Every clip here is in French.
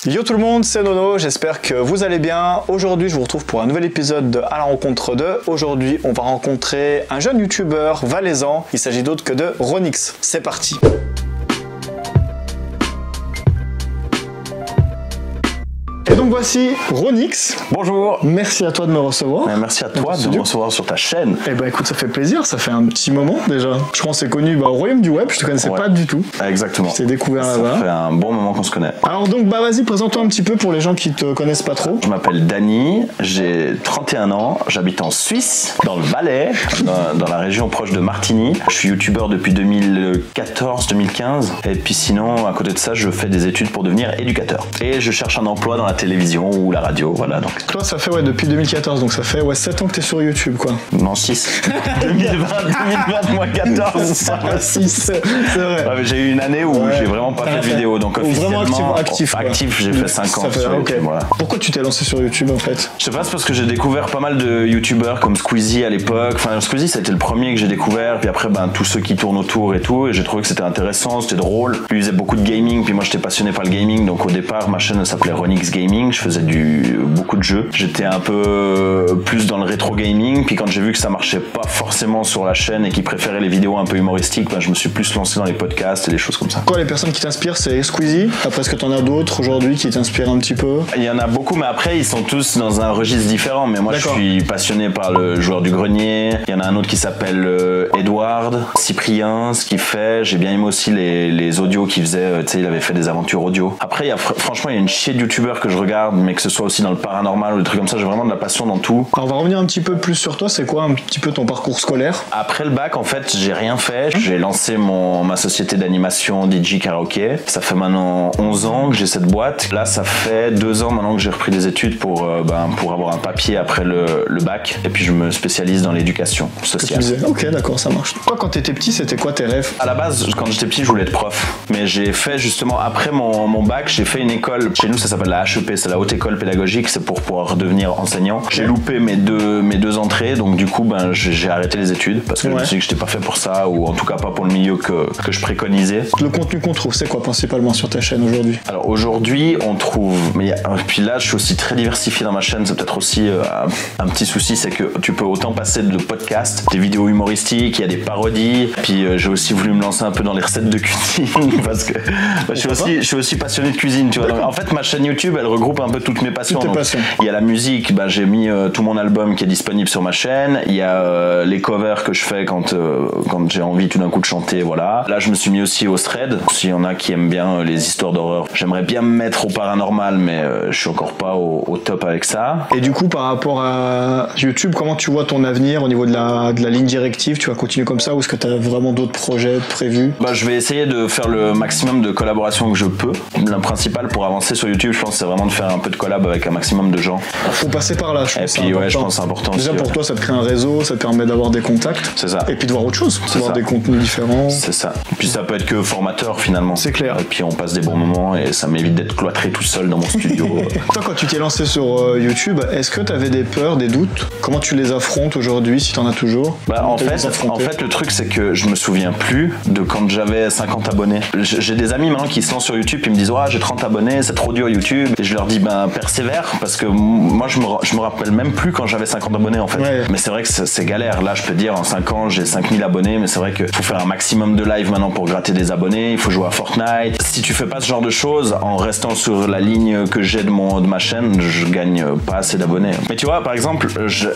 Yo tout le monde, c'est Nono, j'espère que vous allez bien. Aujourd'hui je vous retrouve pour un nouvel épisode de À la rencontre de. Aujourd'hui on va rencontrer un jeune youtubeur valaisan, il s'agit d'autre que de Ronix. C'est parti. Et donc voici Ronix. Bonjour. Merci à toi de me recevoir. Merci à toi de me recevoir sur ta chaîne. Eh ben écoute, ça fait plaisir, ça fait un petit moment déjà. Je crois qu'on s'est connus au royaume du web, je te connaissais pas du tout. Exactement. Je t'ai découvert là-bas. Ça fait un bon moment qu'on se connaît. Alors donc vas-y, présente-toi un petit peu pour les gens qui te connaissent pas trop. Je m'appelle Dany, j'ai 31 ans, j'habite en Suisse, dans le Valais, dans la région proche de Martigny. Je suis youtubeur depuis 2014-2015 et puis sinon à côté de ça je fais des études pour devenir éducateur. Et je cherche un emploi dans la télévision ou la radio, voilà donc. Toi ça fait depuis 2014, donc ça fait 7 ans que t'es sur YouTube quoi. Non 6. 2020 moins 14, ça fait 6, c'est vrai. Ouais, mais j'ai eu une année où j'ai vraiment pas fait de vidéo, donc officiellement vraiment actif j'ai fait 5 ans sur YouTube, voilà. Pourquoi tu t'es lancé sur YouTube en fait? Je sais pas, c'est parce que j'ai découvert pas mal de youtubeurs comme Squeezie à l'époque. Enfin Squeezie ça a été le premier que j'ai découvert, puis après tous ceux qui tournent autour et tout, et j'ai trouvé que c'était intéressant, c'était drôle. Lui il faisait beaucoup de gaming, puis moi j'étais passionné par le gaming, donc au départ ma chaîne s'appelait Ronix Gaming, je faisais beaucoup de jeux. J'étais un peu plus dans le rétro gaming, puis quand j'ai vu que ça marchait pas forcément sur la chaîne et qu'ils préféraient les vidéos un peu humoristiques, je me suis plus lancé dans les podcasts et des choses comme ça. Quoi, les personnes qui t'inspirent, c'est Squeezie? Après, est-ce que t'en as d'autres aujourd'hui qui t'inspirent un petit peu? Il y en a beaucoup, mais après ils sont tous dans un registre différent. Mais moi je suis passionné par le joueur du grenier. Il y en a un autre qui s'appelle Edward, Cyprien, ce qu'il fait. J'ai bien aimé aussi les audios qu'il faisait. Tu sais, il avait fait des aventures audio. Après, franchement, il y a une chier de youtubeurs que je regarde, mais que ce soit aussi dans le paranormal ou des trucs comme ça, j'ai vraiment de la passion dans tout. Alors, on va revenir un petit peu plus sur toi. C'est quoi un petit peu ton parcours scolaire? Après le bac, en fait, j'ai rien fait. J'ai lancé ma société d'animation DJ Karaoké. Ça fait maintenant 11 ans que j'ai cette boîte. Là, ça fait 2 ans maintenant que j'ai repris des études pour avoir un papier après le bac. Et puis, je me spécialise dans l'éducation sociale. Ok, d'accord, ça marche. Toi, quand t'étais petit, c'était quoi tes rêves? À la base, quand j'étais petit, je voulais être prof. Mais j'ai fait justement, après mon bac, j'ai fait une école. Chez nous, ça s'appelle la HEP, c'est la Haute École Pédagogique. C'est pour pouvoir devenir enseignant. J'ai loupé mes deux entrées. Donc, du coup, j'ai arrêté les études parce que je me suis dit que j'étais pas fait pour ça, ou en tout cas pas pour le milieu que je préconisais. Le contenu qu'on trouve, c'est quoi principalement sur ta chaîne aujourd'hui? Alors aujourd'hui, on trouve, puis là je suis aussi très diversifié dans ma chaîne, c'est peut-être aussi un petit souci, c'est que tu peux autant passer de podcasts, des vidéos humoristiques, il y a des parodies, puis j'ai aussi voulu me lancer un peu dans les recettes de cuisine parce que je suis aussi passionné de cuisine, tu vois. Donc, en fait ma chaîne YouTube elle regroupe un peu toutes mes passions. Donc, il y a la musique, j'ai mis tout mon album qui est disponible sur ma chaîne, il y a les covers que je fais quand j'ai envie tout d'un coup de chanter, voilà. Là je me suis mis aussi au thread, s'il y en a qui aiment bien les histoires d'horreur. J'aimerais bien me mettre au paranormal, mais je suis encore pas au top avec ça. Et du coup, par rapport à YouTube, comment tu vois ton avenir au niveau de la ligne directive? Tu vas continuer comme ça ou est-ce que tu as vraiment d'autres projets prévus? Je vais essayer de faire le maximum de collaborations que je peux. Le principal pour avancer sur YouTube, je pense, c'est vraiment de faire un peu de collab avec un maximum de gens. Faut passer par là, je pense. Et puis, je pense que c'est important. Déjà, pour toi, ça te crée un réseau, ça te permet d'avoir des contacts. C'est ça. Et puis de voir autre chose, de voir des contenus différents. C'est ça. Et puis ça peut être que formateur finalement. C'est clair. Et puis on passe des bons moments et ça m'évite d'être cloîtré tout seul dans mon studio. Toi, quand tu t'es lancé sur YouTube, est-ce que tu avais des peurs, des doutes? Comment tu les affrontes aujourd'hui, si tu en as toujours? En fait, le truc, c'est que je me souviens plus de quand j'avais 50 abonnés. J'ai des amis maintenant qui sont sur YouTube, ils me disent j'ai 30 abonnés, c'est trop dur YouTube. Et je leur dis persévère, parce que moi je me rappelle même plus quand j'avais 50 abonnés en fait. Ouais. Mais c'est vrai que c'est galère. Là, je peux te dire, en 5 ans, j'ai 5000 abonnés, mais c'est vrai qu'il faut faire un maximum de live maintenant pour gratter des abonnés, il faut jouer à Fortnite. Si tu fais pas ce genre de choses, en restant sur la ligne que j'ai de ma chaîne, je gagne pas assez d'abonnés. Mais tu vois, par exemple,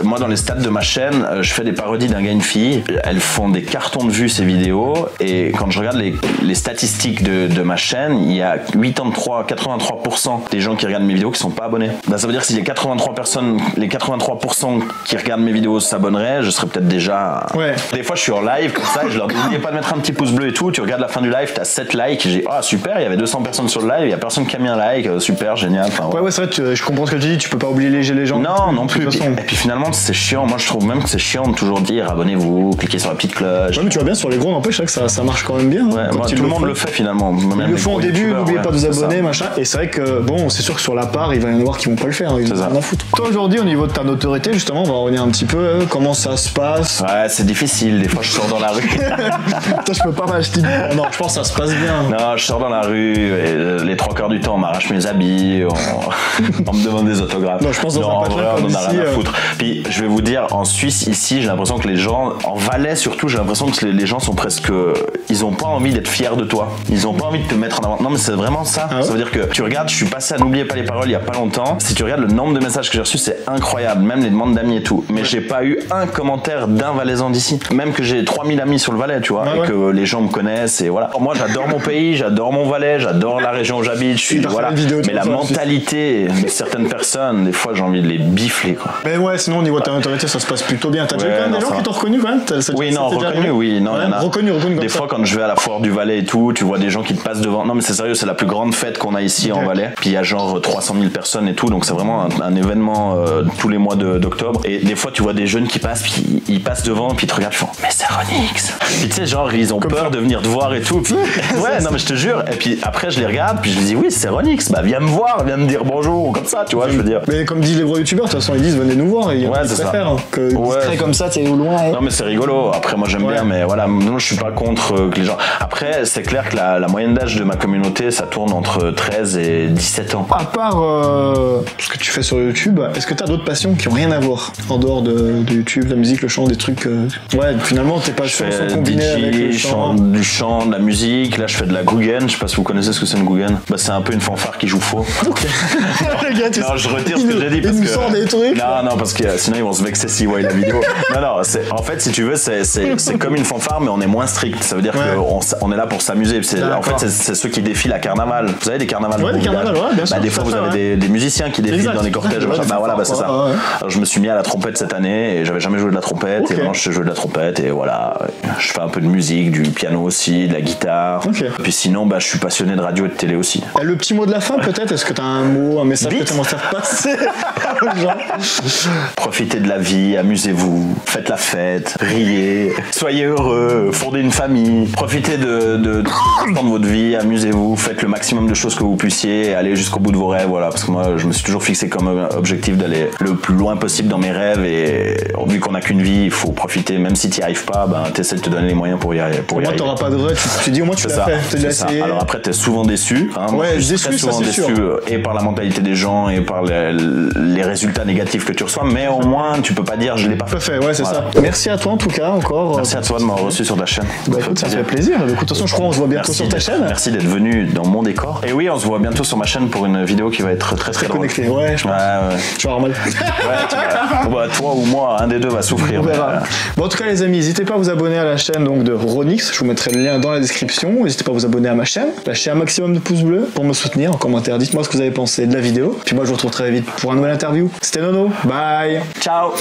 moi dans les stats de ma chaîne, je fais des parodies d'un gars et une fille. Elles font des cartons de vues ces vidéos, et quand je regarde les statistiques de ma chaîne, il y a 83% des gens qui regardent mes vidéos qui sont pas abonnés. Ça veut dire que si les 83% qui regardent mes vidéos s'abonneraient, je serais peut-être déjà... Ouais. Des fois je suis en live comme ça et je leur dis n'oubliez pas de mettre un petit pouce bleu et tout, tu regardes la fin du live, t'as 7 likes, j'ai super, il y avait 200 personnes sur le live, il y a personne qui a mis un like, super, génial. Ouais, c'est vrai, je comprends ce que tu dis, tu peux pas obliger les gens. Non plus. Et puis finalement c'est chiant, moi je trouve même que c'est chiant de toujours dire abonnez-vous, cliquez sur la petite cloche. Ouais, mais tu vois bien sur les gros, n'empêche que ça marche quand même bien. Ouais, tout le monde le fait finalement. Ils le font au début, n'oubliez pas de vous abonner, machin. Et c'est vrai que c'est sûr sûr que sur la part, il va y en avoir qui vont pas le faire, ils C'est ont ça. rien à foutre. Toi aujourd'hui, au niveau de ta notoriété, justement, on va revenir un petit peu, comment ça se passe. Ouais, c'est difficile. Des fois, je sors dans la rue. Toi, je peux pas m'acheter. Non, je pense que ça se passe bien. Non, je sors dans la rue et les 3/4 du temps, on m'arrache mes habits, on me demande des autographes. Non, je pense dans un en patelin vrai, on comme en a rien ici, à foutre. Puis, je vais vous dire, en Suisse, ici, j'ai l'impression que les gens, en Valais surtout, j'ai l'impression que les gens sont presque. Ils ont pas envie d'être fiers de toi. Ils ont pas envie de te mettre en avant. Non, mais c'est vraiment ça. Ah ouais? Ça veut dire que tu regardes, je suis passé à N'oubliez pas les paroles il y a pas longtemps. Si tu regardes le nombre de messages que j'ai reçus, c'est incroyable. Même les demandes d'amis et tout. Mais j'ai pas eu un commentaire d'un Valaisan d'ici. Même que j'ai 3000 amis sur le Valais, tu vois. Ah et ouais. que les gens me connaissent. Et voilà. Moi, j'adore mon pays, j'adore mon Valais, j'adore la région où j'habite. Je suis, Il a fait voilà. une vidéo, tu Mais la vois ça, en Suisse. mentalité de certaines personnes, des fois, j'ai envie de les bifler, quoi. Mais ouais, sinon au niveau de ta notoriété, ça se passe plutôt bien. T'as déjà eu Ouais, quand même non, des gens ça qui va. t'ont reconnu quand même? Oui, non, reconnu, oui. Non, Ouais, il y en a. reconnu comme Des ça. fois, quand je vais à la foire du Valais et tout, tu vois des gens qui te passent devant. Non, mais c'est sérieux, c'est la plus grande fête qu'on a ici en Ok. Valais. Puis il y a genre 300 000 personnes et tout, donc c'est vraiment un événement tous les mois d'octobre. Et des fois, tu vois des jeunes qui passent, puis ils passent devant, puis ils te regardent, ils font mais c'est Ronix. Puis tu sais, genre, ils ont peur de venir te voir et tout. Puis, ouais, non, mais je te jure. Et puis après, je les regarde, puis je dis oui, c'est Ronix. Bah, viens me voir, viens me dire bonjour, comme ça, tu vois, je veux dire. Mais comme disent les gros youtubeurs, de toute façon, ils disent venez nous voir et ils Ouais, c'est ça. préfèrent hein, que Ouais. discret comme ça, t'es au loin. hein. Non mais c'est rigolo, après moi j'aime Ouais. bien, mais voilà, moi je suis pas contre que les gens... Après c'est clair que la moyenne d'âge de ma communauté ça tourne entre 13 et 17 ans. À part ce que tu fais sur YouTube, est-ce que t'as d'autres passions qui ont rien à voir en dehors de YouTube, la musique, le chant, des trucs ouais, finalement tes Je passions fais sont combinées avec le chant. du chant, de la musique, là je fais de la gougen, je sais pas si vous connaissez ce que c'est une gougen. Bah c'est un peu une fanfare qui joue faux. Ok. Le gars, tu Non, je retire ce il que nous- j'ai dit il parce nous que... sort des trucs. Non, parce que sinon ils vont se vexer s'ils voient la vidéo. Non, en fait si tu veux c'est comme une fanfare mais on est moins strict. Ça veut dire Ouais. qu'on est là pour s'amuser. En D'accord. fait c'est ceux qui défilent à carnaval. Vous avez des carnavals Ouais, dans des vos carnavals, villages. ouais, bien sûr, Des tout fois à vous fait, avez des musiciens qui défilent Exact. dans les cortèges. Ouais, des Bah voilà, fanfares, c'est ça. quoi, ouais. Alors je me suis mis à la trompette cette année et j'avais jamais joué de la trompette. Ok. Et maintenant je sais jouer de la trompette et voilà. Je fais un peu de musique, du piano aussi, de la guitare. Ok. Puis sinon bah, je suis passionné de radio et de télé aussi. Le petit mot de la fin peut-être, est-ce que t'as un mot, un message Vite. que t'aimerais faire passer aux gens? Profitez de la vie, amusez-vous, faites la fête, riez, soyez heureux, fondez une famille, profitez de votre vie, amusez-vous, faites le maximum de choses que vous puissiez et allez jusqu'au bout de vos rêves, voilà, parce que moi je me suis toujours fixé comme objectif d'aller le plus loin possible dans mes rêves et vu qu'on n'a qu'une vie, il faut profiter, même si tu n'y arrives pas, ben t'essaies de te donner les moyens pour y arriver. Au moins t'auras pas de regret, tu dis au moins tu C'est l'as ça, fait, t'as déjà c'est ça. essayé. Alors après, t'es souvent déçu. Hein. Moi, Ouais, je suis déçu, très ça, souvent c'est déçu sûr. et par la mentalité des gens et par les résultats négatifs que tu reçois, mais au moins, tu peux pas dire je l'ai pas Tout à fait. fait, ouais, c'est Voilà. ça. Merci à toi en tout cas encore. Merci à toi de m'avoir reçu sur ta chaîne. Bah écoute, ça fait plaisir. De toute façon, je crois qu'on se voit bientôt sur ta chaîne. Merci d'être venu dans mon décor. Et oui, on se voit bientôt sur ma chaîne pour une vidéo qui va être très Très drôle. connecté, ouais, je pense. Ouais. Tu vas avoir mal. Bah, toi ou moi, un des deux va souffrir. On mais, verra. Bon, en tout cas, les amis, n'hésitez pas à vous abonner à la chaîne donc, de Ronix. Je vous mettrai le lien dans la description. N'hésitez pas à vous abonner à ma chaîne. Lâchez un maximum de pouces bleus pour me soutenir en commentaire. Dites-moi ce que vous avez pensé de la vidéo. Puis moi, je vous retrouve très vite pour un nouvel interview. C'était Nono. Bye. Ciao.